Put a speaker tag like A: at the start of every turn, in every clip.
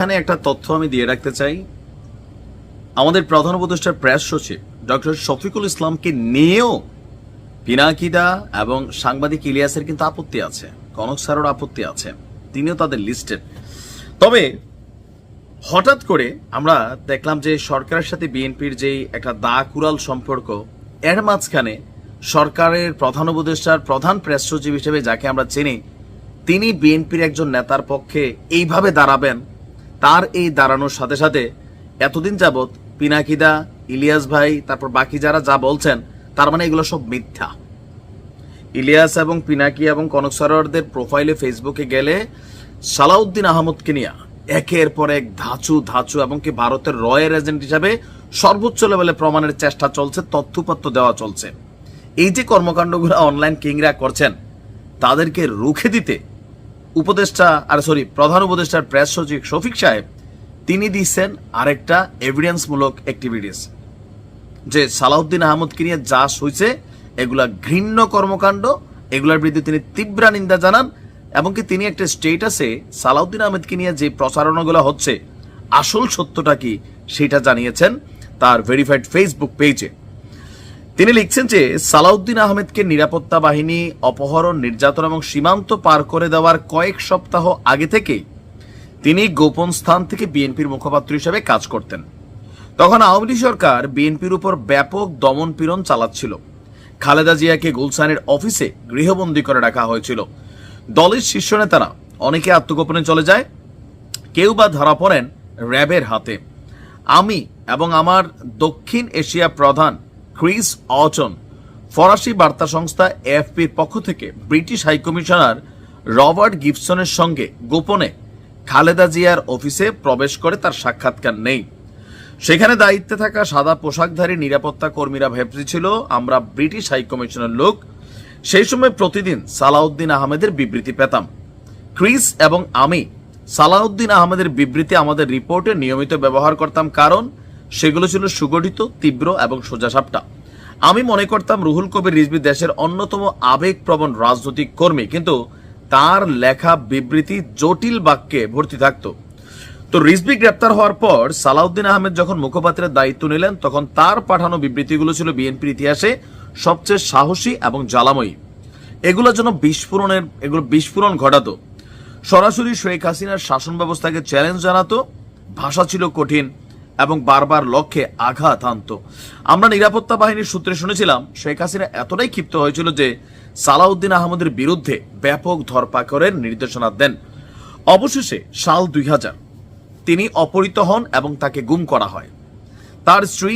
A: এখানে একটা তথ্য আমি দিয়ে রাখতে চাই। আমাদের প্রধান উপদেষ্টার প্রেস সচিব ডক্টর শফিকুল ইসলামকে নিয়েও পিনাকিদা এবং সাংবাদিক ইলিয়াসের কিন্তু আপত্তি আছে, কনক স্যারের আপত্তি আছে, তিনিও তাদের লিস্টেড। তবে হঠাৎ করে আমরা দেখলাম যে সরকারের সাথে বিএনপির যেই একটা দা কুড়াল সম্পর্ক, এর মাঝখানে সরকারের প্রধান উপদেষ্টার প্রধান প্রেস সচিব হিসেবে যাকে আমরা চিনি, তিনি বিএনপির একজন নেতার পক্ষে এইভাবে দাঁড়াবেন, তার এই দাঁড়ানোর সাথে সাথে এতদিন যাবৎ পিনাকিদা, ইলিয়াস ভাই, তারপর বাকি যারা যা বলছেন, তার মানে এগুলো সব মিথ্যা। ইলিয়াস এবং পিনাকি এবং কনক সরোয়ারদের প্রোফাইলে ফেসবুকে গেলে সালাউদ্দিন আহমদকে নিয়ে একের পর এক ধাঁচু এবং কি ভারতের রয়ের এজেন্ট হিসাবে সর্বোচ্চ লেভেলে প্রমাণের চেষ্টা চলছে, তথ্যপত্র দেওয়া চলছে। এই যে কর্মকাণ্ডগুলো অনলাইন কিংরা করছেন, তাদেরকে রুখে দিতে প্রধান উপদেষ্টার প্রেস সচিব শফিক সাহেব তিনি দিচ্ছেন আরেকটা এভিডেন্সমূলক অ্যাক্টিভিটিস, যে সালাউদ্দিন আহমদকে নিয়ে যা হয়েছে এগুলা ঘৃণ্য কর্মকাণ্ড, এগুলোর বিরুদ্ধে তিনি তীব্র নিন্দা জানান এবং কি তিনি একটা স্টেটাসে সালাউদ্দিন আহমেদকে নিয়ে যে প্রচারণাগুলো হচ্ছে আসল সত্যটা কি সেটা জানিয়েছেন তার ভেরিফাইড ফেসবুক পেজে। তিনি লিখছেন যে সালাউদ্দিন আহমেদকে নিরাপত্তা বাহিনী অপহরণ, নির্যাতন এবং সীমান্ত পার করে দেওয়ার কয়েক সপ্তাহ আগে থেকেই তিনি গোপন স্থান থেকে বিএনপির মুখপাত্র হিসেবে কাজ করতেন। তখন আওয়ামী লীগ সরকার বিএনপির উপর ব্যাপক দমন পীড়ন চালাচ্ছিল। খালেদা জিয়াকে গুলশানের অফিসে গৃহবন্দী করে রাখা হয়েছিল। দলের শীর্ষ নেতারা অনেকে আত্মগোপনে চলে যায়, কেউ বা ধরা পড়েন র্যাবের হাতে। আমি এবং আমার দক্ষিণ এশিয়া প্রধান ক্রিস অটন ফরাসি বার্তা সংস্থা এএফপির পক্ষ থেকে ব্রিটিশ হাইকমিশনার রবার্ট গিবসনের সঙ্গে গোপনে খালেদা জিয়ার অফিসে প্রবেশ করে তার সাক্ষাৎকার নেই। সেখানে দায়িত্বে থাকা সাদা পোশাকধারী নিরাপত্তা কর্মীরা ভেবেছিল আমরা ব্রিটিশ হাইকমিশনের লোক। সেই সময় প্রতিদিন সালাউদ্দিন আহমেদের বিবৃতি পেতাম। ক্রিস এবং আমি সালাউদ্দিন আহমেদের বিবৃতি আমাদের রিপোর্টে নিয়মিত ব্যবহার করতাম, কারণ সেগুলো ছিল সুগঠিত, তীব্র এবং সোজাসাপটা। আমি মনে করতাম রুহুল কবির রিজভী দেশের অন্যতম আবেগপ্রবণ রাজনৈতিক কর্মী, কিন্তু তার লেখা বিবৃতি জটিল বাক্যে ভর্তি থাকত। তো রিজভী গ্রেপ্তার হওয়ার পর সালাউদ্দিন আহমেদ যখন মুখপাত্রের দায়িত্ব নিলেন, তখন তার পাঠানো বিবৃতিগুলো ছিল বিএনপির ইতিহাসে সবচেয়ে সাহসী এবং জ্বালাময়ী। এগুলোর জন্য বিস্ফোরণ ঘটাতো, সরাসরি শেখ হাসিনার শাসন ব্যবস্থাকে চ্যালেঞ্জ জানাতো, ভাষা ছিল কঠিন এবং বারবার লক্ষ্যে আঘাত আনত। আমরা নিরাপত্তা বাহিনীর সূত্রে শুনেছিলাম শেখ হাসিনা এতটাই ক্ষিপ্ত হয়েছিল যে সালাউদ্দিন আহমেদের বিরুদ্ধে ব্যাপক ধরপাকড়ের নির্দেশনা দেন। অবশেষে সাল 2000 তিনি অপহৃত হন এবং তাকে গুম করা হয়। তার স্ত্রী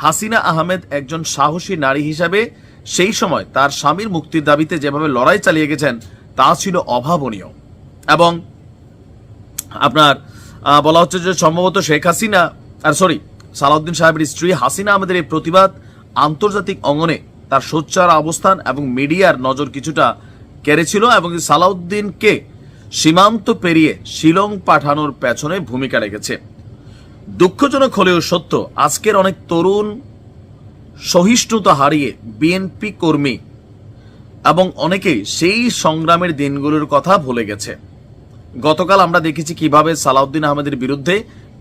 A: হাসিনা আহমেদ একজন সাহসী নারী হিসাবে সেই সময় তার স্বামীর মুক্তির দাবিতে যেভাবে লড়াই চালিয়ে গেছেন তা ছিল অভাবনীয়। এবং আপনার বলা হচ্ছে যে সম্ভবত সালাউদ্দিন সাহেবের স্ত্রী হাসিনা আহমেদের এই প্রতিবাদ আন্তর্জাতিক অঙ্গনে তার সোচ্চার অবস্থান এবং মিডিয়ার নজর কিছুটা কেড়েছিল এবং সালাউদ্দিনকে সীমান্ত পেরিয়ে শিলং পাঠানোর পেছনে ভূমিকা রেখেছে। দুঃখজনক হলেও সত্য, আজকের অনেক তরুণ সহিষ্ণুতা হারিয়ে বিএনপি কর্মী এবং অনেকেই সেই সংগ্রামের দিনগুলোর কথা ভুলে গেছে। গতকাল আমরা দেখেছি কিভাবে সালাউদ্দিন আহমেদের বিরুদ্ধে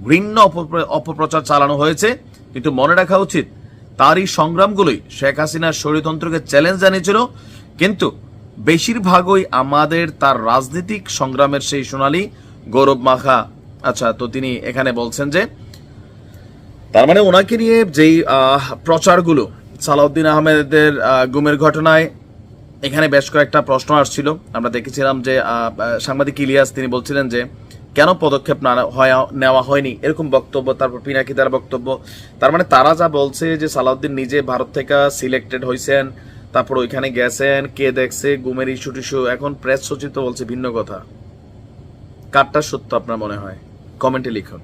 A: ঘৃণ্য অপপ্রচার চালানো হয়েছে, কিন্তু মনে রাখা উচিত তারই সংগ্রামগুলোই শেখ হাসিনার স্বৈরতন্ত্রকে চ্যালেঞ্জ জানিয়েছিল, কিন্তু বেশিরভাগই আমাদের তার রাজনৈতিক সংগ্রামের সেই সোনালী গৌরব মাখা। আচ্ছা, তো তিনি এখানে বলছেন যে তার মানে ওনাকে নিয়ে যেই প্রচারগুলো সালাউদ্দিন আহমেদের গুমের ঘটনায়, এখানে বেশ কয়েকটা প্রশ্ন আসছিল। আমরা দেখেছিলাম যে সাংবাদিক ইলিয়াস তিনি বলছিলেন যে কেন পদক্ষেপ নেওয়া হয়নি, এরকম বক্তব্য। তারপর পিনাকিদার বক্তব্য, তার মানে তারা যা বলছে যে সালাউদ্দিন নিজে ভারত থেকে সিলেক্টেড হয়েছেন, তারপর ওইখানে গেছেন, কে দেখছে, গুমের ইস্যু টিস্যু। এখন প্রেস সচিব তো বলছে ভিন্ন কথা। কারটা সত্য আপনার মনে হয়? কমেন্টে লিখুন।